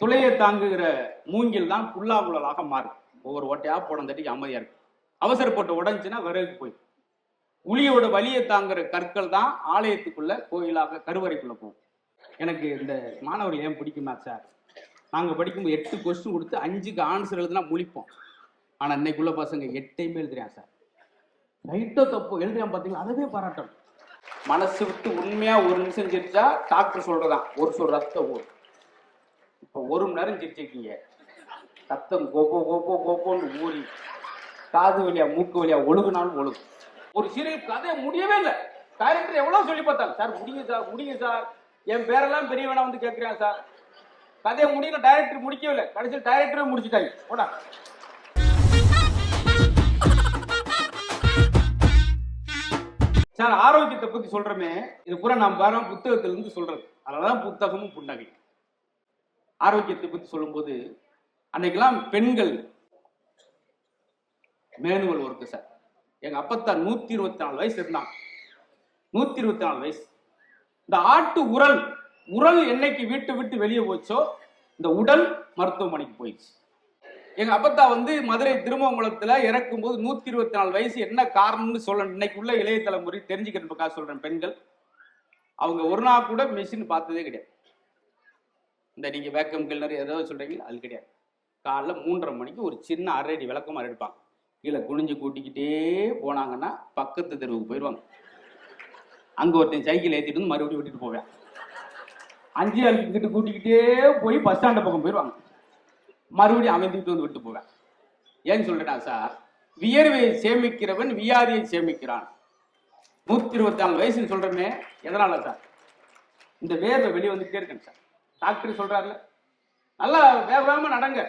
துளையை தாங்குகிற மூங்கில் தான் புல்லாங்குழலாக மாறும். ஒவ்வொரு ஓட்டையா போன தட்டிக்கு அமைதியா இருக்கு. அவசரப்பட்டு உடஞ்சுன்னா விறகு போய். உளியோட வலியை தாங்குற கற்கள் தான் ஆலயத்துக்குள்ள கோயிலாக கருவறைக்குள்ள போகும். எனக்கு இந்த மாணவர்கள் ஏன் பிடிக்குமா சார், நாங்க படிக்கும்போது 8 கொஸ்டின் கொடுத்து 5க்கு ஆன்சர் எழுதுனா முழிப்போம். ஆனா இன்னைக்குள்ள பசங்க 8மே எழுதுறியா சார், ரைட்டோ தப்பு எழுதுறான் பாத்தீங்களா, அதவே பாராட்டணும். மனசு விட்டு உண்மையா ஒரு நிமிஷம் சிரிச்சா டாக்டர் சொல்றதான் ஒரு சொல் ரத்தம் ஓடும். இப்ப 1 மணி நேரம் சிரிச்சிருக்கீங்க, ரத்தம் கோப்போ கோப்போ கோப்போன்னு ஊறி காது வழியா மூக்கு வழியா ஒழுகுனாலும் ஒழுகும். ஒரு சீரியல் கதை முடியவே இல்லை. டைரக்டர் எவ்வளவு சொல்லி பார்த்தாங்க, சார் முடியுங்க சார் முடியுங்க சார், என் பேரெல்லாம் பெரியவனா வந்து கேட்கிறேன் சார், கதையை முடியல, டைரக்டர் முடிக்கவே இல்லை. கடைசியில் டைரக்டரே முடிச்சுட்டாங்க. போடா சார். ஆரோக்கியத்தை பத்தி சொல்றமே, இது பூரா நாம் வேற புத்தகத்துல இருந்து சொல்றது, அதனாலதான் புத்தகமும் புன்னகை. ஆரோக்கியத்தை பத்தி சொல்லும் போது அன்னைக்கெல்லாம் பெண்கள் மேனுவல் ஒர்க்கு சார். எங்க அப்பத்தான் 124 வயசு இருந்தாங்க. 124 வயசு. இந்த ஆட்டு உரல் என்னைக்கு வீட்டு விட்டு வெளியே போச்சோ இந்த உடல் மருத்துவமனைக்கு போயிடுச்சு. எங்க அப்பத்தா வந்து மதுரை திருமங்கலத்துல இறக்கும் போது 124 வயசு. என்ன காரணம்னு சொல்லணும், இன்னைக்கு உள்ள இளைய தலைமுறை தெரிஞ்சுக்கிறதுக்காக சொல்றேன். பெண்கள் அவங்க ஒரு நாள் கூட மிஷின் பார்த்ததே கிடையாது. இந்த நீங்க வேக்கம் கிளர் ஏதாவது சொல்றீங்க, அது கிடையாது. காலைல 3:30 மணிக்கு ஒரு சின்ன அரைடி விளக்கமாறு எடுப்பாங்க, கீழே குனிஞ்சு கூட்டிக்கிட்டே போனாங்கன்னா பக்கத்து தெருவுக்கு போயிடுவாங்க. அங்க ஒருத்தன் சைக்கிள் ஏற்றிட்டு வந்து மறுபடியும் விட்டுட்டு போவேன். 5 ஆளுக்கிட்ட கூட்டிக்கிட்டே போய் பஸ் ஸ்டாண்ட் பக்கம் போயிடுவாங்க, மறுபடியும் அமைந்துக்கிட்டு வந்து விட்டு போவேன். ஏன்னு சொல்றேன்னா சார், வியர்வையை சேமிக்கிறவன் வியாதியை சேமிக்கிறான். 124 வயசுன்னு சொல்றமே, எதனால சார்? இந்த வேர்வை வெளியே வந்துட்டே இருக்கேன் சார். டாக்டர் சொல்றாருல, நல்லா வேகமா நடங்க.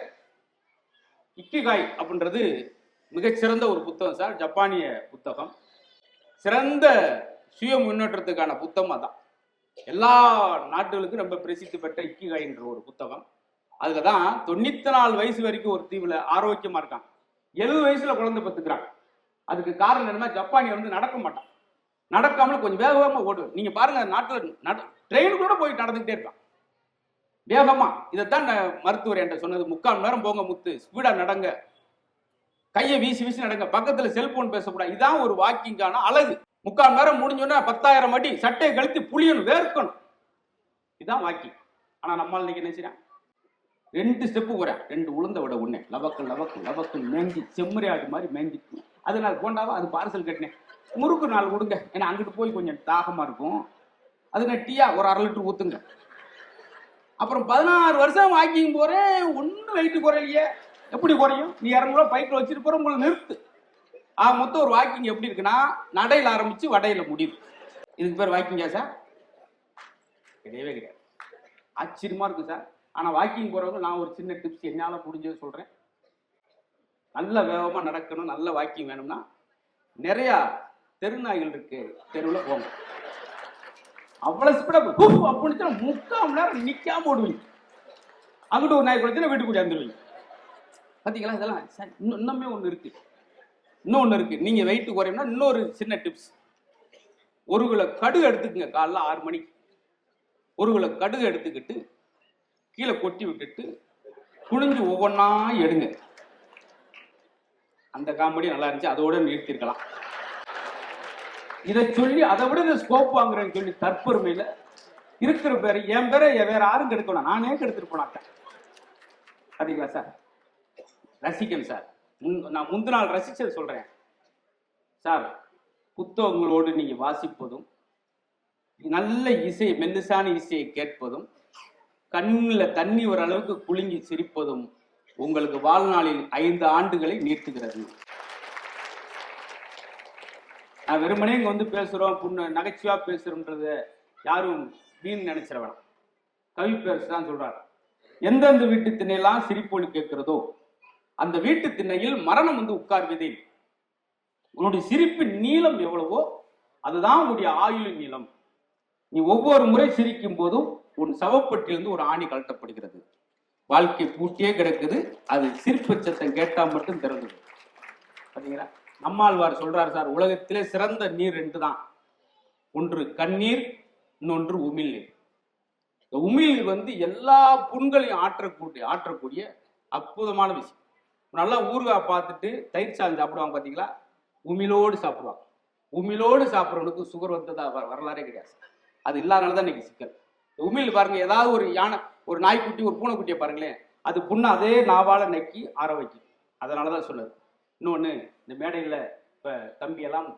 இக்கிகாய் அப்படின்றது மிகச்சிறந்த ஒரு புத்தகம் சார், ஜப்பானிய புத்தகம். சிறந்த சுய முன்னேற்றத்துக்கான புத்தகம் அதான். எல்லா நாட்டுகளுக்கும் ரொம்ப பிரசித்தி பெற்ற இக்கிகாய் என்ற ஒரு புத்தகம். அதுலதான் 94 வயசு வரைக்கும் ஒரு தீவுல ஆரோக்கியமா இருக்காங்க, 70 வயசுல குழந்தை பெற்றுக்கிறாங்க. அதுக்கு காரணம் என்னன்னா, ஜப்பானிய வந்து நடக்க மாட்டான், நடக்காமல் கொஞ்சம் வேகமா ஓடுவேன். நீங்க பாருங்க, நாட்டுல ட்ரெயின் கூட போய் நடந்துகிட்டே இருக்கான் வேகமா. இதைத்தான் மருத்துவர் என்கிட்ட சொன்னது, 3/4 மணி நேரம் போங்க முத்து, ஸ்பீடா நடங்க, கையை வீசி வீசி நடங்க, பக்கத்துல செல்போன் பேசக்கூடாது. இதான் ஒரு வாக்கிங்கான அழகு. 3/4 மணி நேரம் முடிஞ்சோன்னா 10,000 அடி சட்டையை கழித்து புளியணும், வேர்க்கணும். இதான் வாக்கிங். ஆனா நம்மால் இன்னைக்கு என்ன செய்யறான், 2 ஸ்டெப்பு போறேன், 2 உளுந்த விட ஒண்ணு லவக்கு லவக்கு லவக்கு மேஞ்சி செம்மறி ஆடு மாதிரி மேஞ்சி. அது நான் போண்டாவா, அது பார்சல் கட்டினேன், முறுக்கு 4 கொடுங்க, ஏன்னா அங்கிட்டு போய் கொஞ்சம் தாகமா இருக்கும். அது நான் டீயா ஒரு 1/2 லிட்டர் ஊத்துங்க. அப்புறம் 16 வருஷம் வாக்கிங் போறேன், ஒன்னும் வெயிட் குறையிலையே. எப்படி குறையும்? நீ 200 ரூபா பைக்கில் வச்சுட்டு போற, உங்களை நிறுத்து. மொத்தம் ஒரு வாக்கிங் எப்படி இருக்குன்னா, நடையில ஆரம்பிச்சு வடையில முடியுது. இதுக்கு பேர் வாக்கிங்கா சார்? கிடையவே கிடையாது. ஆச்சரியமா இருக்கும் சார். ஆனா வாக்கிங் போறவங்க நான் ஒரு சின்ன டிப்ஸ் என்னால முடிஞ்சது சொல்றேன். நல்ல வேகமா நடக்கணும், நல்ல வாக்கிங் வேணும்னா நிறைய தெருநாய்கள் இருக்கு, தெருவில் போங்க. அவ்வளவு ஸ்பீடா அப்படின்னு 3/4 மணி நேரம் நிக்காம ஓடுவீங்க. அங்கிட்டு ஒரு நாய் குறைச்சு வீட்டுக்கு கூட வந்துருவீங்க. பாத்தீங்களா? இதெல்லாம் இன்னுமே ஒண்ணு இருக்கு, இன்னொன்னு இருக்கு. நீங்க வெயிட் குறையும்னா இன்னொரு சின்ன டிப்ஸ், 1 கிலோ கடுகு எடுத்துக்கங்க. காலைல 6 மணிக்கு 1 கிலோ கடுகு எடுத்துக்கிட்டு கீழே கொட்டி விட்டுட்டு குனிஞ்சு ஒவ்வொன்னா எடுங்க. அந்த காமெடி நல்லா இருந்துச்சு, அதோட நிறுத்திருக்கலாம். இதை சொல்லி அதை விட இந்த ஸ்கோப் வாங்குறேன்னு சொல்லி தற்பெருமையில இருக்கிற பேரை, என் பேரை வேற யாரும் கெடுக்கணும், நானே கெடுத்துட்டு போனாட்டேன். பாத்தீங்களா சார்? ரசிக்கணும் சார். நான் முந்தின நாள் ரசிச்சது சொல்றேன் சார். புத்தகங்களோடு நீங்க வாசிப்பதும், நல்ல இசை, மெல்லிசான இசையை கேட்பதும், கண்ணில் தண்ணி ஒரு அளவுக்கு குலுங்கி சிரிப்பதும் உங்களுக்கு வாழ்நாளில் 5 ஆண்டுகளை நீட்டுகிறது. நான் வெறுமனே இங்க வந்து பேசுறோம், நகைச்சுவா பேசுறோம்ன்றத யாரும் வீண் நினைச்சிட வேணாம். கவி பேசு தான் சொல்றாரு, எந்தெந்த வீட்டு திண்ணையெல்லாம் சிரிப்பொலி கேட்கிறதோ அந்த வீட்டு திண்ணையில் மரணம் வந்து உட்கார்வதே. உன்னுடைய சிரிப்பின் நீளம் எவ்வளவோ அதுதான் உன்னுடைய ஆயுளின் நீளம். நீ ஒவ்வொரு முறை சிரிக்கும் போதும் உன் சவப்பட்டிலிருந்து ஒரு ஆணி கழட்டப்படுகிறது. வாழ்க்கை பூட்டியே கிடக்குது, அது சிரிப்பு சத்தம் கேட்டா மட்டும் திறந்தது. பாத்தீங்களா? நம்மாழ்வார் சொல்றாரு சார், உலகத்திலே சிறந்த நீர் 2 தான், ஒன்று கண்ணீர், இன்னொன்று உமிழ்நீர். இந்த உமிழ் வந்து எல்லா புண்களையும் ஆற்றக்கூடிய அற்புதமான விஷயம். நல்லா ஊறுகாய் பார்த்துட்டு தயிர் சாதம் சாப்பிடுவாங்க பார்த்தீங்களா, உமிழோடு சாப்பிடுவாங்க. உமிழோடு சாப்பிட்றவனுக்கு சுகர் வந்ததா வரலாறே கிடையாது. அது இல்லாதனால தான் இன்னைக்கு சிக்கல். உமிழ் பாருங்க, ஏதாவது ஒரு யானை, ஒரு நாய்க்குட்டி, ஒரு பூனைக்குட்டியை பாருங்களேன், அது புண்ணை அதே நாவால நக்கி ஆற வைக்கும். அதனாலதான் சொன்னது. இன்னொன்னு, இந்த மேடையில் இப்ப தம்பியெல்லாம்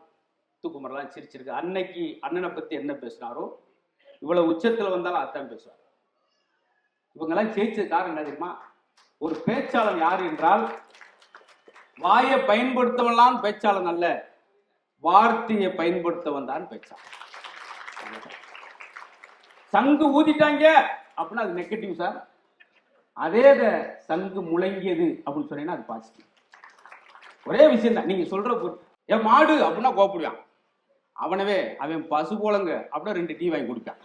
தூக்குமரெல்லாம் சிரிச்சிருக்கு. அன்னைக்கு அண்ணனை பத்தி என்ன பேசினாரோ இவ்வளவு உச்சத்துல வந்தாலும் அதான் பேசுவார். இவங்கெல்லாம் ஜெயிச்சது காரணம் என்ன தெரியுமா? ஒரு பேச்சாளன் யாரு என்றால், வாயை பயன்படுத்தவன்லாம் பேச்சாளன் அல்ல, வார்த்தையை பயன்படுத்தவன் தான் பேச்சாளன். சங்கு ஊதிட்டாங்க அப்படின்னா அது நெகட்டிவ் சார். அதே சங்கு முழங்கியது அப்படின்னு சொன்னீங்கன்னா அது பாசிட்டிவ். ஒரே விஷயம் தான். நீங்க சொல்ற என் மாடு அப்படின்னா கோப்பிடுவான். அவன் பசு போலங்க அப்படின்னா 2 டீ வாங்கி குடிப்பான்.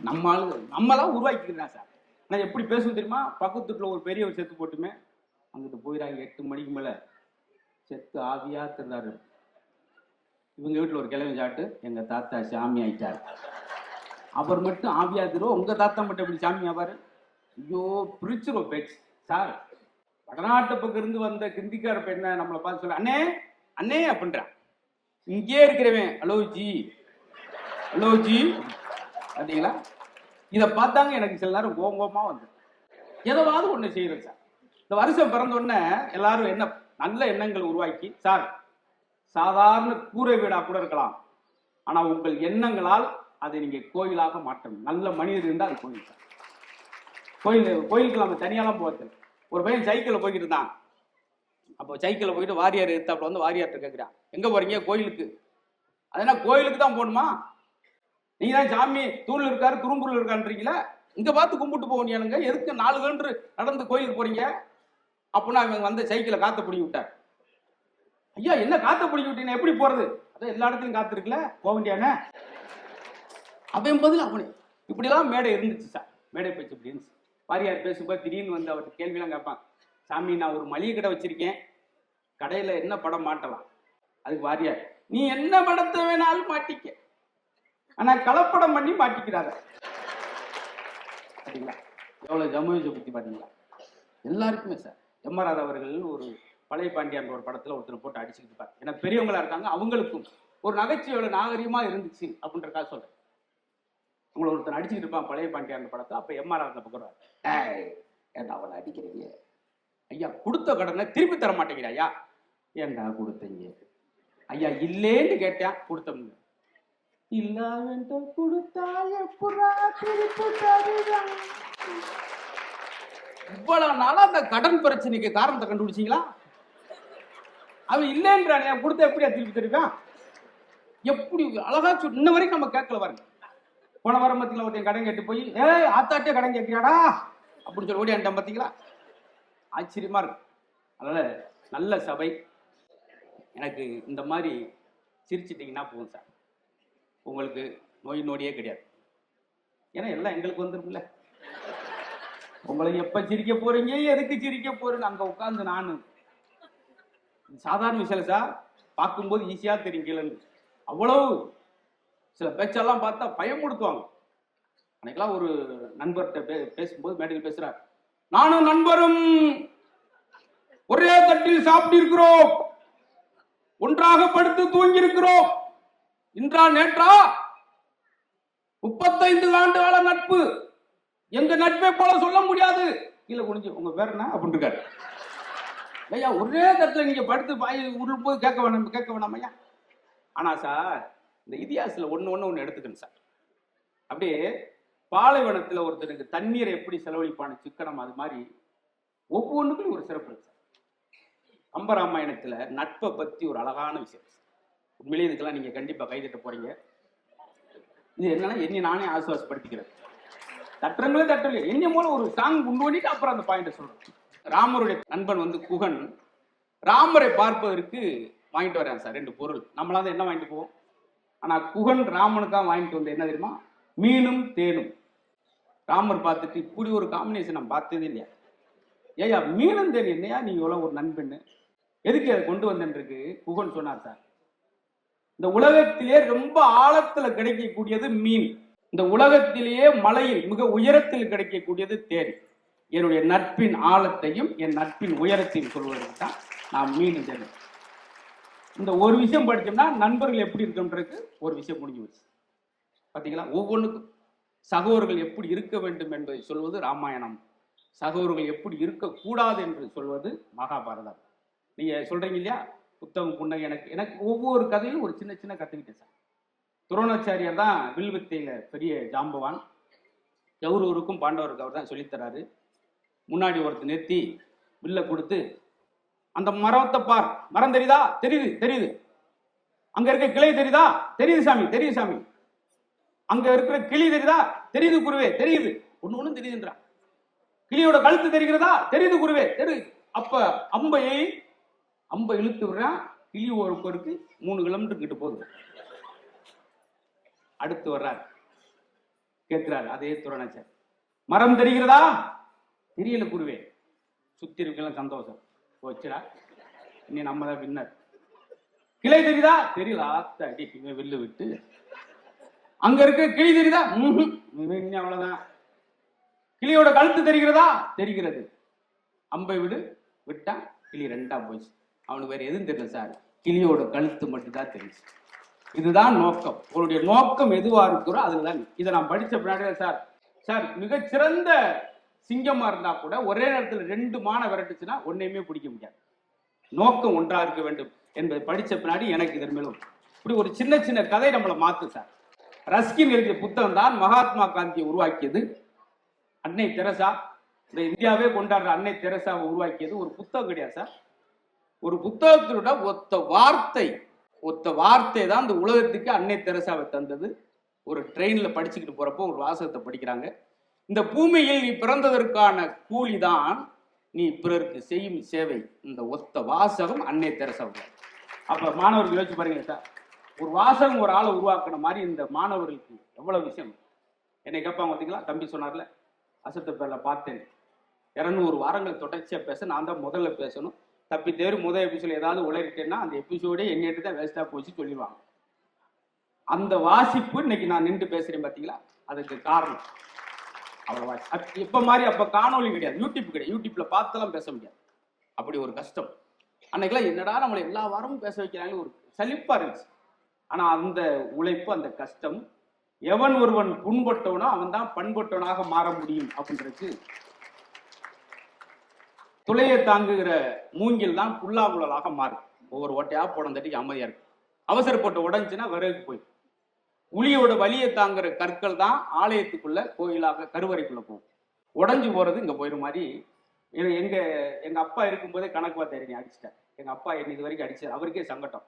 நம்மளாம் உருவாக்கிக்கிறேன் சார். நான் எப்படி பேசுவோம் தெரியுமா? பக்கத்து வீட்டில் ஒரு பெரியவர் செத்து போட்டுமே, அங்கிட்டு போயிடாங்க 8 மணிக்கு மேலே செத்து ஆவியா திருந்தாரு. இவங்க வீட்டில் ஒரு கிழமை சாப்பிட்டு எங்கள் தாத்தா சாமி ஆயிட்டார். அவர் மட்டும் ஆவியா திருவோம், உங்கள் தாத்தா மட்டும் எப்படி சாமி ஆவார்? ஐயோ, பிரிச்சிரும் பேச்சு சார். வடநாட்டு பக்கம் இருந்து வந்த கிந்திக்கார பெண்ணை நம்மளை பார்த்து சொல்ல அண்ணே அண்ணே அப்படின்றான். இங்கே இருக்கிறவன் ஹலோ ஜி ஹலோ ஜி பார்த்தீங்களா? இதை பார்த்தாங்க எனக்கு சில நேரம் கோங்கோமா வந்து ஏதாவது ஒன்று செய்யறது சார். இந்த வருஷம் பிறந்தோடனே எல்லாரும் என்ன நல்ல எண்ணங்கள் உருவாக்கி, சார் சாதாரண கூரை வீடா கூட இருக்கலாம், ஆனா உங்கள் எண்ணங்களால் அதை நீங்க கோயிலாக மாற்றணும். நல்ல மனிதர் இருந்தால் அது கோயில் சார். கோயிலுக்கு நம்ம தனியாலாம் போகிறது. ஒரு பையன் சைக்கிளில் போய்கிட்டு இருந்தான். அப்போ சைக்கிளில் போயிட்டு வாரியார் எடுத்தாப்புல வந்து வாரியார்ட்ட கேட்குறான், எங்க போறீங்க? கோயிலுக்கு. அதனா கோயிலுக்கு தான் போகணுமா? நீங்க தான் சாமி தூள் இருக்காரு துரும்புருள் இருக்கான்றீங்களா, இங்க பார்த்து கும்பிட்டு போகணுங்க, எதுக்கு 4 கிலோமீட்டர் நடந்து கோயிலுக்கு போறீங்க? அப்படின்னா இவங்க வந்து சைக்கிளை காத்த பிடிங்கி விட்டார். ஐயா என்ன காத்த பிடிங்கி விட்டீங்க, எப்படி போறது? அதான் எல்லா இடத்துலையும் காத்து இருக்குல்ல, போக வேண்டியானே. அவன் பதில் அவனே. இப்படிலாம் மேடை இருந்துச்சு சார். மேடை பேச்சு இப்படி இருந்துச்சு. வாரியார் பேசும்போது திடீர்னு வந்து அவருக்கு கேள்வியெல்லாம் கேட்பான். சாமி நான் ஒரு மளிகை கடை வச்சிருக்கேன், கடையில என்ன படம் மாட்டலாம்? அதுக்கு வாரியார், நீ என்ன படத்தை வேணாலும் மாட்டிக்க, ஆனா கலப்படம் பண்ணி மாட்டிக்கிறாங்க. பாத்தீங்களா எவ்வளவு ஜமூஜை பத்தி பாத்தீங்களா? எல்லாருக்குமே சார். எம்ஆர்ஆர் அவர்கள் ஒரு பழைய பாண்டியான் ஒரு படத்துல ஒருத்தர் போட்டு அடிச்சுக்கிட்டு இருப்பார். ஏன்னா பெரியவங்களா இருக்காங்க, அவங்களுக்கும் ஒரு நகைச்சுவை நாகரிகமா இருந்துச்சு அப்படின்றக்காக சொல்றேன். உங்களை ஒருத்தர் அடிச்சுக்கிட்டு இருப்பான் பழைய பாண்டியான் படத்துல. அப்ப எம்ஆர்ஆர் பக்கம் ஏன்டா அவனை அடிக்கிறீங்க? ஐயா கொடுத்த கடனை திருப்பி தர மாட்டேங்கிற. ஐயா ஏன்டா கொடுத்தீங்க? ஐயா இல்லேன்னு கேட்டேன், கொடுத்தோம்னு. இல்லாத கொடுத்தாய புறா திருப்பி தருவான். இவ்வளவு நாளா அந்த கடன் பிரச்சனைக்கு காரணத்தை கண்டுபிடிச்சிங்களா? அவன் இல்லைன்றானே, கொடுத்த எப்படியா திருப்பி தருவான்? எப்படி அழகா இன்ன வரைக்கும் நம்ம கேட்கல பாருங்க. போன வாரம் பத்தில ஒருத்தன் கடன் கேட்டு போய் ஆத்தாட்டே கடன் கேட்கிறாடா அப்படின்னு சொல்லி ஓடியான்ட்டான். பார்த்தீங்களா? ஆச்சரியமா இருக்கு. அதனால நல்ல சபை. எனக்கு இந்த மாதிரி சிரிச்சிட்டிங்கன்னா போகும் சார், உங்களுக்கு நோய் நோடியே கிடையாது. ஏன்னா எல்லாம் எங்களுக்கு வந்துருக்குல்ல. உங்களை எப்ப சிரிக்க போறீங்க, எதுக்கு சிரிக்க போறேன்னு அங்க உட்காந்து நான் சாதாரண விஷயம் சார், பார்க்கும்போது ஈஸியா தெரியும் கீழே. அவ்வளவு சில பேச்செல்லாம் பார்த்தா பயமுடுத்துவாங்க. அன்னைக்கெல்லாம் ஒரு நண்பர்கிட்ட பேசும்போது மேடையில் பேசுறார், நானும் நண்பரும் ஒரே தட்டில் சாப்பிட்டு இருக்கிறோம், ஒன்றாக படுத்து தூங்கி இருக்கிறோம், இன்றா நேற்றா 35 ஆண்டு கால நட்பு, எங்க நட்பை போல சொல்ல முடியாது. கீழே குனிஞ்சு உங்க பேர் என்ன அப்படின்னு இருக்காரு. ஐயா ஒரே தட்டுல நீங்க படுத்து பாய் உள்ள போய் கேட்க வேணாம் ஐயா. ஆனா சார் இந்த இதிகாசத்துல ஒண்ணு எடுத்துக்கணும் சார். அப்படியே பாலைவனத்துல ஒருத்தருக்கு தண்ணீரை எப்படி செலவழிப்பான சிக்கனம், அது மாதிரி ஒவ்வொன்றுக்கும் ஒரு சிறப்பு இருக்கு சார். கம்பராமாயணத்துல நட்பை பத்தி ஒரு அழகான விஷயம். உண்மையிலே இதுக்கெல்லாம் நீங்க கண்டிப்பா கைதட்ட போறீங்க. இது என்னன்னா என்னை நானே ஆசுவாசப்படுத்திக்கிறேன். தட்டுறங்களே தட்டலையே என்னை மூலம் ஒரு சாங் உண்டு பண்ணிட்டு அப்புறம் அந்த பாயிண்ட சொல்றேன். ராமருடைய நண்பன் வந்து குகன் ராமரை பார்ப்பதற்கு வாங்கிட்டு வர்றான் சார் 2 பொருள். நம்மளால என்ன வாங்கிட்டு போவோம், ஆனா குகன் ராமனுக்காக வாங்கிட்டு வந்து என்ன தெரியுமா, மீனும் தேனும். ராமர் பார்த்துட்டு இப்படி ஒரு காம்பினேஷன் நான் பார்த்ததே இல்லையா, ஏயா மீனும் தேன் என்னையா நீ இவ்வளவு ஒரு நண்பன்னு எதுக்கு அதை கொண்டு வந்தேன்ருக்கு குகன் சொன்னார் சார். இந்த உலகத்திலே ரொம்ப ஆழத்துல கிடைக்கக்கூடியது மீன். இந்த உலகத்திலேயே மலையில் மிக உயரத்தில் கிடைக்கக்கூடியது தேன். என்னுடைய நட்பின் ஆழத்தையும் என் நட்பின் உயரத்தையும் சொல்வதற்கு தான் நான் மீண்டும் தெரியும். இந்த ஒரு விஷயம் படிச்சோம்னா நண்பர்கள் எப்படி இருக்குன்றது ஒரு விஷயம் முடிஞ்சு வச்சு பார்த்தீங்களா. ஒவ்வொன்றுக்கும் சகோதரர்கள் எப்படி இருக்க வேண்டும் என்பதை சொல்வது ராமாயணம், சகோதரர்கள் எப்படி இருக்கக்கூடாது என்று சொல்வது மகாபாரதம். நீங்க சொல்றீங்க இல்லையா புத்தகம் புன்னகை, எனக்கு ஒவ்வொரு கதையும் ஒரு சின்ன சின்ன கற்றுக்கிட்டேன் சார். துரோணாச்சாரியார் தான் வில்வித்தையில பெரிய ஜாம்பவான். கௌரவருக்கும் பாண்டவருக்கு அவர் தான் சொல்லித்தராரு. முன்னாடி ஒருத்தர் நிறுத்தி வில்ல கொடுத்து, அந்த மரத்தை பார், மரம் தெரியுதா? தெரியுது தெரியுது. அங்க இருக்க கிளை தெரியுதா? தெரியுது சாமி தெரியுது சாமி. அங்க இருக்கிற கிளி தெரியுதா? தெரியுது குருவே தெரியுது. ஒண்ணு தெரியுதுன்றான். கிளியோட கழுத்து தெரிகிறதா? தெரியுது குருவே தெரியுது. அப்ப அம்பை இழுத்து விடுறான். கிளி ஒரு பொருக்கு 3 கிலோமீட்டர் கிட்ட போகுது. அடுத்து வர்றாரு, கேட்கிறாரு அதே துரோணாச்சாரி, மரம் தெரிகிறதா? தெரியல குருவே. சுத்தி இருக்கலாம் சந்தோஷம் போச்சுடா, இனி நம்ம தான் வின்னர். கிளை தெரியுதா? தெரியல. ஆத்த அடி வில்லு விட்டு. அங்க இருக்க கிளி தெரியுதா? அவ்வளவுதான். கிளியோட கழுத்து தெரிகிறதா? தெரிகிறது. அம்பை விட்டா கிளி 2ஆ போச்சு. அவனுக்கு வேற எதுவும் தெரியல சார், கிளியோட கழுத்து மட்டும்தான் தெரிஞ்சு. இதுதான் நோக்கம். உங்களுடைய நோக்கம் எதுவா இருக்கிறோ அதுதான். இதை நான் படிச்ச பின்னாடி சார் மிகச்சிறந்த சிங்கமா இருந்தா கூட ஒரே நேரத்தில் 2 மானை விரட்டுச்சுன்னா ஒன்னையுமே பிடிக்க முடியாது. நோக்கம் ஒன்றா இருக்க வேண்டும் என்பதை படிச்ச பின்னாடி எனக்கு இதன் மேலும் இப்படி ஒரு சின்ன சின்ன கதை நம்மளை மாத்து சார். ரஸ்கின் எழுதிய புத்தகம் தான் மகாத்மா காந்தியை உருவாக்கியது. அன்னை தெரசா, இந்த இந்தியாவே கொண்டாடுற அன்னை தெரசாவை உருவாக்கியது ஒரு புத்தகம் கிடையாது சார். ஒரு புத்தகத்தினோட ஒத்த வார்த்தை தான் இந்த உலகத்துக்கு அன்னை தெரசாவை தந்தது. ஒரு ட்ரெயின்ல படிச்சுக்கிட்டு போறப்போ ஒரு வாசகத்தை படிக்கிறாங்க, இந்த பூமியில் நீ பிறந்ததற்கான கூலி தான் நீ பிறருக்கு செய்யும் சேவை. இந்த ஒத்த வாசகம் அன்னை தெரசா. அப்ப மாணவர்கள் யோசிச்சு பாருங்க சார், ஒரு வாசகம் ஒரு ஆளை உருவாக்குன மாதிரி இந்த மாணவர்களுக்கு எவ்வளவு விஷயம். என்னை கேட்பாங்க பார்த்தீங்களா, தம்பி சொன்னார்ல அசத்த பேர்ல பார்த்தேன் 200 வாரங்கள் தொடர்ச்சியா பேச நான் தான் முதல்ல பேசணும், தப்பி தேர் முதல் எபிசோட் ஏதாவது உளறிட்டேன்னா அந்த எபிசோடே என்னிட்டு தான் வேஸ்டா போச்சு சொல்லிடுவாங்க. அந்த வாசிப்பு இன்னைக்கு நான் நின்று பேசுறேன் பார்த்தீங்களா, அதுக்கு காரணம் அவ்வளோ. இப்ப மாதிரி அப்ப காணொலி கிடையாது, யூடியூப் கிடையாது, யூடியூப்ல பார்த்தெல்லாம் பேச முடியாது. அப்படி ஒரு கஷ்டம். அன்னைக்கெல்லாம் என்னடா நம்மளை எல்லா வாரமும் பேச வைக்கிறாங்க, ஒரு சலிப்பா இருந்துச்சு. ஆனா அந்த உழைப்பு, அந்த கஷ்டம், எவன் ஒருவன் புண்பட்டவனோ அவன் தான் பண்பட்டவனாக மாற முடியும் அப்படின்றது. துளையை தாங்குகிற மூங்கில் தான் புல்லாங்குழலாக மாறும். ஒவ்வொரு ஓட்டையா போட தட்டிக்கு அமைதியா இருக்கு. அவசரப்பட்டு உடஞ்சுன்னா விறகு போய். உளியோட வலியை தாங்குற கற்கள் தான் ஆலயத்துக்குள்ள கோயிலாக கருவறைக்குள்ள போகும். உடஞ்சு போறது இங்க போயிடும் மாதிரி. எங்க அப்பா இருக்கும்போதே கணக்கு வாத்தியார் அடிச்சிட்டார். எங்க அப்பா என்ன இது வரைக்கும் அடிச்சார், அவருக்கே சங்கடம்.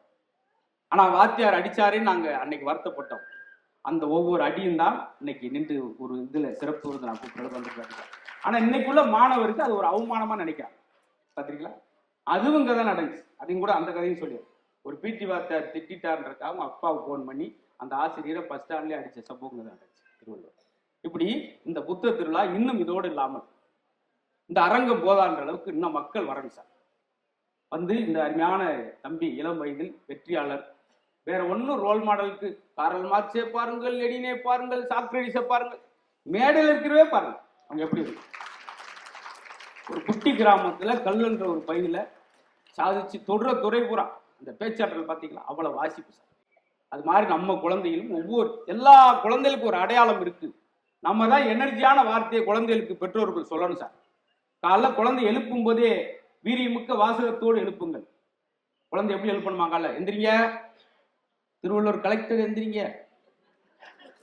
ஆனா வாத்தியார் அடிச்சாருன்னு நாங்க அன்னைக்கு வருத்தப்பட்டோம். அந்த ஒவ்வொரு அடியும் தான் இன்னைக்கு நின்று ஒரு இதுல சிறப்பு விருது நான் கூப்பிட்டு வந்து. ஆனா இன்னைக்குள்ள மாணவருக்கு அது ஒரு அவமானமா நினைக்கிறான் பாத்தீங்களா. அதுவும் கதை நடந்துச்சு. அதையும் கூட அந்த கதையும் சொல்லி ஒரு பிடி வாத்தியார் திட்டாருன்றதுக்காக அவங்க அப்பாவுக்கு போன் பண்ணி அந்த ஆசிரியரை பஸ் ஸ்டாண்ட்லேயே அடிச்ச சம்பவங்கள் தான் நடந்துச்சு திருவள்ளுவர். இப்படி இந்த புத்தக திருவிழா இன்னும் இதோடு இல்லாமல் இந்த அரங்கம் போதான்ற அளவுக்கு இன்னும் மக்கள் வரணும் சார். வந்து இந்த அருமையான தம்பி இளம் வயதில் வெற்றியாளர், வேற ஒன்றும் ரோல் மாடலுக்கு காரல் மார்க்ஸே பாருங்கள், லெனினே பாருங்கள், சாக்ரட்டிஸை பாருங்கள், மேடையில் இருக்கிறவே பாருங்க அவங்க எப்படி இருக்கு. ஒரு குட்டி கிராமத்துல கல்லுன்ற ஒரு பகுதியில சாதிச்சு தொடுற துறை பூரா இந்த பேச்சாற்றல் பார்த்தீங்களா, அவ்வளவு வாசிப்பு சார். அது மாதிரி நம்ம குழந்தைகளும் எல்லா குழந்தைகளுக்கும் ஒரு அடையாளம் இருக்கு. நம்ம தான் எனர்ஜியான வார்த்தையை குழந்தைகளுக்கு பெற்றோர்கள் சொல்லணும் சார். காலைல குழந்தை எழுப்பும் போதே வீரியமிக்க வாசகத்தோடு எழுப்புங்கள். குழந்தை எப்படி எழுப்பணுமா? காலைல எந்திரிங்க, திருவள்ளூர் கலெக்டர் எந்திரிங்க,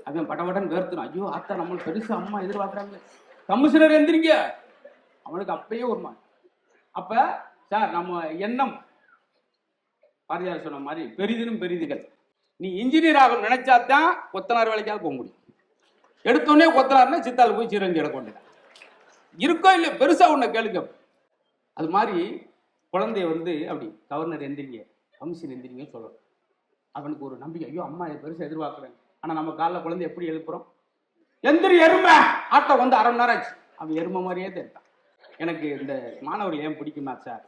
அவன் படபடன் வேர்த்தணும். ஐயோ ஆத்தா நம்ம பெருசா அம்மா எதிர்பார்க்குறாங்க. கமிஷனர் எந்திரிங்க, அவனுக்கு அப்பயே வருமா. அப்ப சார் நம்ம எண்ணம் பாரதியார் சொன்ன மாதிரி பெரிதினும் பெரிதுகள். நீ இன்ஜினியர் ஆக நினைச்சாதான் கொத்தனார் வேலைக்காக போக முடியும். எடுத்தோடனே கொத்தனார்னா சித்தால் போய் சீரஞ்சி எடுக்க இருக்கோ இல்லை, பெருசா உன்னை கேளுங்க. அது மாதிரி குழந்தைய வந்து அப்படி கவர்னர் எந்திரிங்க, கமிஷன் எந்திரிங்க சொல்லணும். அவனுக்கு ஒரு நம்பிக்கை, ஐயோ அம்மா பெருசா எதிர்பார்க்குறாங்க. ஆனா நம்ம காலைல குழந்தை எப்படி எழுப்புறோம்? எந்திரி எருமை, ஆட்டோ வந்து 1/2 மணி நேரம் ஆச்சு, அவன் எருமை மாதிரியே தெரியும். எனக்கு இந்த மாணவர்கள் ஏன் பிடிக்குமா சார்,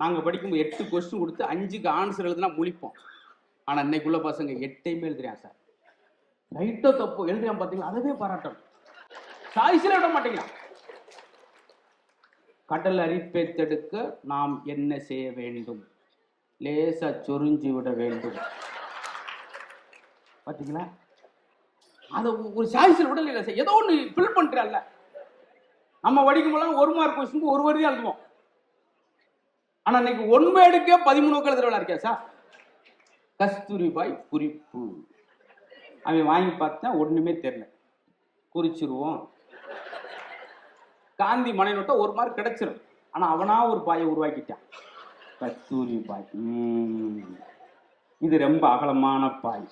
நாங்க படிக்கும்போது 8 கொஸ்டின் கொடுத்து 5க்கு ஆன்சர் எழுதுனா முழிப்போம். ஆனா இன்னைக்குள்ள பசங்க 8யுமே எழுதுறான் சார். ரைட்டோ தப்பு எழுதுறான் பாத்தீங்களா, அதவே பாராட்டணும். சாய்ஸ்ல விட மாட்டேங்கிறான். கடல் அரிப்பேத்தெடுக்க நாம் என்ன செய்ய வேண்டும்? லேசா சொரிஞ்சு விட வேண்டும். பாத்தீங்களா, அதை ஒரு சாய்ஸ்ல விடல. இல்லை சார், ஏதோ ஒன்று ஃபில் பண்றான்ல. நம்ம படிக்கும் போது 1 மார்க் கொஸ்டினுக்கு 1 வரி தான் எழுதுவோம். ஆனா இன்னைக்கு 1 வேர்டுக்கே 13 எழுதுறவளா இருக்கா சார். கஸ்தூரிபாய் குறிப்பு. அவன் வாங்கி பார்த்தா ஒண்ணுமே தெரியல, குறிச்சிருவோம். காந்தி மனை நோட்ட 1 மார்க் கிடைச்சிடும். ஆனா அவனா ஒரு பாயை உருவாக்கிட்டான், கஸ்தூரிபாய். இது ரொம்ப அகலமான பாய்.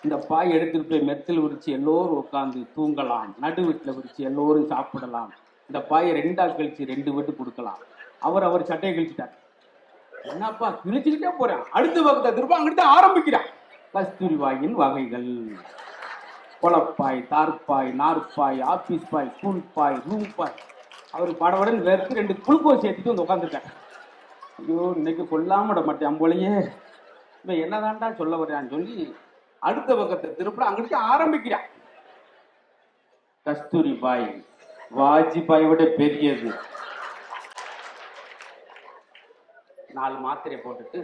இந்த பாய் எடுத்துட்டு போய் மெத்தில் விரிச்சு எல்லோரும் உட்காந்து தூங்கலாம், நடு வீட்டில் விரிச்சு எல்லோரும் சாப்பிடலாம். இந்த பாயை 2ஆ கழிச்சு 2 வீட்டு கொடுக்கலாம். அவர் சட்டையை கழிச்சுட்டார். என்னப்பா கிழிச்சுக்கிட்டே போறான். அடுத்த பக்கத்தை திரும்ப அங்கிட்ட ஆரம்பிக்கிறான். கஸ்தூரிபாயின் வகைகள்: கொலப்பாய், தார்பாய், நார்பாய், office boy, school boy, room boy. அவர் படவுடன் வேர்த்து 2 குளுக்கோஸ் சேர்த்துட்டு வந்து உட்காந்துருக்காரு. ஐயோ, இன்னைக்கு கொல்லாம விட மாட்டேன் போலயே, இவன் என்னதான்டா சொல்ல வர்றான்னு சொல்லி அடுத்த பக்கத்தை திருப்ப அங்கிட்டு ஆரம்பிக்கிறான். கஸ்தூரிபாய் வாஜ்பாய் விட பெரியது. 4 மாத்திரை போட்டுட்டு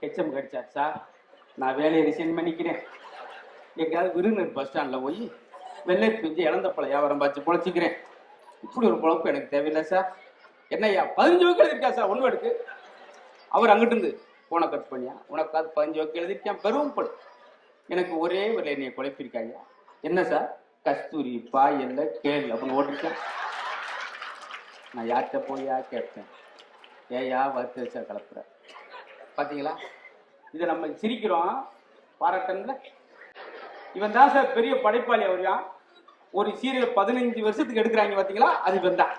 ஹெச்எம் கடிச்சார். சார், நான் வேலையை ரிசைன் பண்ணிக்கிறேன், எங்கேயாவது விருதுநகர் பஸ் ஸ்டாண்டில் போய் வெள்ளை பிஞ்சு இழந்த பழம் வியாபாரம் பார்த்து பொழைச்சிக்கிறேன். இப்படி ஒரு பொழப்பு எனக்கு தேவையில்லை சார். என்னையா 15 வகுப்பு எழுதிருக்கா சார் 1 வேர்டுக்கு? அவர் அங்கிட்டு இருந்து போனை கட் பண்ணியா, உனக்கு அது 15 வகுப்பு எழுதிருக்கேன், பெரும்படு. எனக்கு ஒரே ஒரு என்னைய குழப்பிருக்காங்க. என்ன சார்? கஸ்தூரி பாய் இல்லை கேள் அப்படின்னு ஓட்டிருக்கேன். நான் யார்கிட்ட போயா கேட்பேன், ஏயா வறுத்து சார் கலப்புற. பார்த்தீங்களா, இதை நம்ம சிரிக்கிறோம், பாராட்டம்ல. இவன் தான் சார் பெரிய படைப்பாளி. அவரையா ஒரு சீரியல் 15 வருஷத்துக்கு எடுக்கிறாங்க பார்த்தீங்களா, அது இவன் தான்.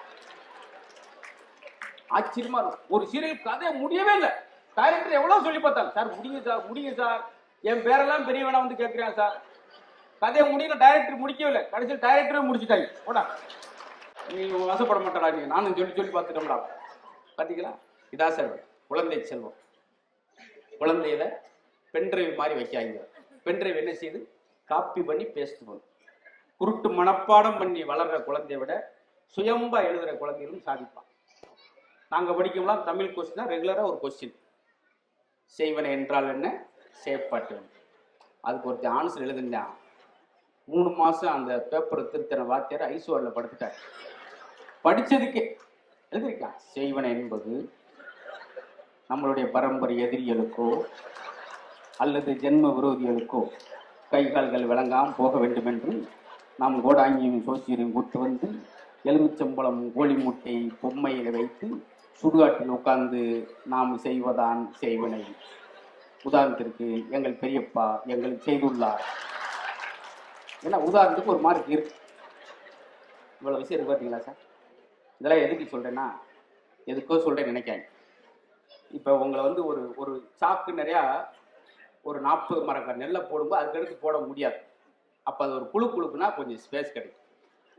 ஆச்சரியமா இருக்கும். ஒரு சீரியல் கதை முடியவே இல்லை. டைரக்டர் எவ்வளவு சொல்லி பார்த்தாங்க, சார் முடியுங்க சார், முடியுங்க சார், என் பேரெல்லாம் பெரியவனா வந்து கேட்கிறேன் சார். கதையை முடியல, டைரக்டர் முடிக்கவே இல்லை. கடைசியில் டைரக்டரே முடிச்சுட்டாங்க. போடா, நீங்க வசப்பட மாட்டடா, நீங்க நானும் சொல்லி பார்த்துட்டோம்டா. பார்த்தீங்களா, இதா சார் குழந்தை செல்வம். குழந்தையில பென்ட்ரைவ் மாதிரி வைக்காங்க. பென்ட்ரைவ் என்ன செய்யுது? காப்பி பண்ணி பேஸ்ட் பண்ணும். குருட்டு மனப்பாடம் பண்ணி வளர்ற குழந்தைய விட சுயம்பா எழுதுற குழந்தைகளும் சாதிப்பான். நாங்க படிக்கும்போது தமிழ் கொஸ்டின் ரெகுலரா ஒரு கொஸ்டின், செய்வன என்றால் என்ன, செயற்பாட்டு. அதுக்கு ஒருத்தர் ஆன்சர் எழுதுனான். 3 மாசம் அந்த பேப்பரை திருத்தன வாத்தியார் ஐசுவாரில் படுத்துட்டார். படிச்சதுக்கே எழுதிருக்கான். செய்வன என்பது நம்மளுடைய பரம்பரை எதிரிகளுக்கோ அல்லது ஜென்ம விரோதிகளுக்கோ கை கால்கள் விளங்காமல் போக வேண்டும் என்று நாம் கோடாங்கியும் சோசியரையும் கூட்டு வந்து எலுமிச்சம்பழம் கோழி முட்டை பொம்மையில் வைத்து சுடுகாட்டில் உட்கார்ந்து நாம் செய்வதான் செய்வனை. உதாரணத்திற்கு எங்கள் பெரியப்பா எங்களுக்கு செய்துள்ளார். ஏன்னா உதாரணத்துக்கு ஒரு மார்க் இருக்கு. இவ்வளவு விஷயம் இருக்கு பார்த்தீங்களா சார். இதெல்லாம் எதுக்கு சொல்றேன்னா, எதுக்கோ சொல்றேன்னு நினைக்காங்க. இப்போ உங்களை வந்து ஒரு சாக்கு நிறையா ஒரு 40 மரக்கார் நெல்லை போடும்போது அதுக்கடுத்து போட முடியாது. அப்போ அது ஒரு குழுக்குனா கொஞ்சம் ஸ்பேஸ் கிடைக்கும்.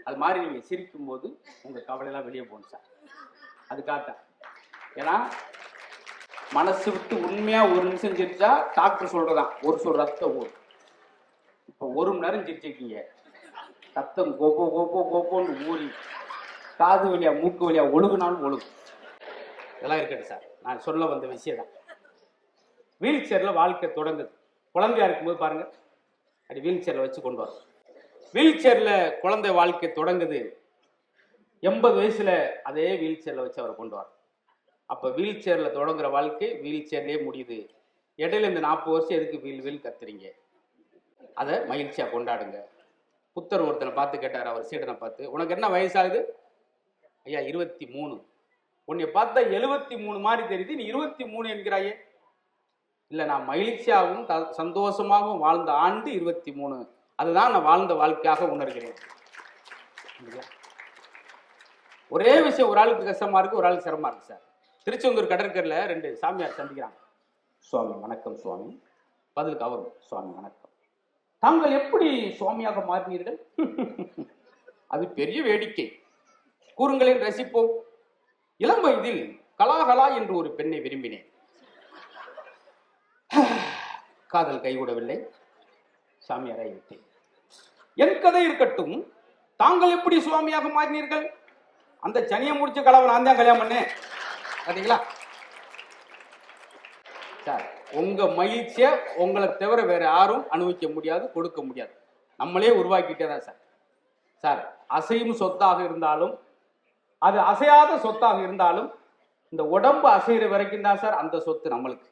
அது மாதிரி நீங்கள் சிரிக்கும் போது உங்கள் கவலையெல்லாம் வெளியே போகணும் சார். அதுக்காகத்தான். ஏன்னா மனசு விட்டு உண்மையாக 1 நிமிஷம் சிரிச்சா டாக்டர் சொல்றதான் ஒரு சொல் ரத்தம் ஊறும். இப்போ 1 மணி நேரம் சிரிச்சிருக்கீங்க, ரத்தம் கோப்போன்னு ஊறி காது வழியா மூக்கு வழியா ஒழுகுனாலும் ஒழுகும். இதெல்லாம் இருக்கட்டும் சார், நான் சொல்ல வந்த விஷயம் தான். வீல் சேர்ல வாழ்க்கை தொடங்குது. குழந்தையா இருக்கும்போது பாருங்க, அப்படி வீல் சேர்ல வச்சு கொண்டு வரும். வீல் சேர்ல குழந்தை வாழ்க்கை தொடங்குது. 80 வயசுல அதே வீல் சேர்ல வச்சு அவரை கொண்டு வரும். அப்ப வீல் சேர்ல தொடங்குற வாழ்க்கை வீல் சேர்லயே முடியுது. இடையில இந்த 40 வருஷம் எதுக்கு வீல் கத்துறீங்க? அதை மகிழ்ச்சியா கொண்டாடுங்க. புத்தர் ஒருத்தனை பார்த்து கேட்டார், அவர் சீடனை பார்த்து, உனக்கு என்ன வயசாகுது? ஐயா 23. உன்னை பார்த்தா 73 மாதிரி தெரியுது, நீ 23 என்கிறாயே. இல்லை, நான் மகிழ்ச்சியாகவும் சந்தோஷமாகவும் வாழ்ந்த ஆண்டு 23. அதுதான் நான் வாழ்ந்த வாழ்க்கையாக உணர்கிறேன். ஒரே விஷயம், ஒரு ஆளுக்கு கஷ்டமா இருக்கு, ஒரு ஆளுக்கு சிரமமா இருக்கு சார். திருச்செந்தூர் கடற்கரையில் 2 சாமியார் சந்திக்கிறாங்க. சுவாமி வணக்கம் சுவாமி. பதிலுக்கு அவரும் சுவாமி வணக்கம். தாங்கள் எப்படி சுவாமியாக மாறினீர்கள்? அது பெரிய வேடிக்கை, கூறுங்களேன், ரசிப்போம். இளம் வயதில் கலாகலா என்று ஒரு பெண்ணை விரும்பினேன். காதல் கைகூடவில்லை. சாமியாராகி விட்டேன். என் கதை இருக்கட்டும், தாங்கள் எப்படி சுவாமியாக மாறினீர்கள்? அந்த சனியை முடிச்ச கலவை நான் தான் கல்யாணம் பண்ணேன். பாத்தீங்களா சார், உங்க மகிழ்ச்சியை உங்களை தவிர வேற யாரும் அனுபவிக்க முடியாது, கொடுக்க முடியாது. நம்மளே உருவாக்கிட்டே தான் சார். சார், அசையும் சொத்தாக இருந்தாலும், அது அசையாத சொத்தாக இருந்தாலும், இந்த உடம்பு அசைகிற வரைக்கும் தான் சார் அந்த சொத்து நம்மளுக்கு.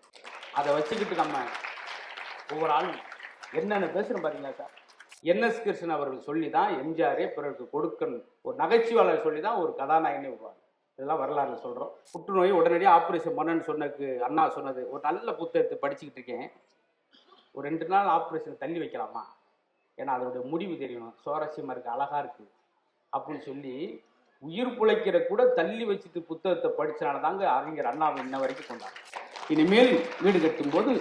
அதை வச்சுக்கிட்டு நம்ம ஒவ்வொரு ஆளும் என்னென்ன பேசுறோம் பாத்தீங்களா சார். என்எஸ் கிருஷ்ணன் அவர்கள் சொல்லி தான் எம்ஜிஆரே பிறருக்கு கொடுக்கணும், ஒரு நகைச்சுவாளர் சொல்லி தான் ஒரு கதாநாயகனே உருவாங்க. இதெல்லாம் வரலாறு சொல்றோம். புற்றுநோய் உடனடியாக ஆப்ரேஷன் பண்ணன்னு சொன்னதுக்கு அண்ணா சொன்னது ஒரு நல்ல புத்தகத்தை படிச்சுக்கிட்டு இருக்கேன். ஒரு 2 நாள் ஆப்ரேஷன் தள்ளி வைக்கலாமா, ஏன்னா அதோட முடிவு தெரியணும், சுவாரஸ்யமா இருக்கு, அழகா இருக்கு அப்படின்னு சொல்லி உயிர் பிழைக்கிற கூட தள்ளி வச்சுட்டு புத்தகத்தை படிச்சனால தாங்க அறிஞர் அண்ணாவை இன்ன வரைக்கும் கொண்டாங்க. இனிமேல் வீடு கட்டும் போது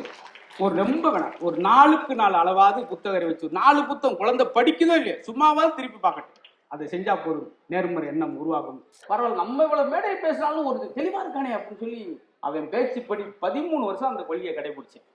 ஒரு ரொம்ப வேணாம், ஒரு 4க்கு 4 அளவாவது புத்தகரை வச்சு 4 புத்தகம் குழந்தை படிக்குதோ இல்லையோ சும்மாவாவது திருப்பி பார்க்கட்டும். அதை செஞ்சா போதும், நேர்மறை எண்ணம் உருவாகும். பரவாயில்ல, நம்ம இவ்வளவு மேடை பேசினாலும் ஒரு தெளிவா இருக்கானே அப்படின்னு சொல்லி அவன் பேச்சு படி 13 வருஷம் அந்த கொள்கையை கடைபிடிச்சேன்.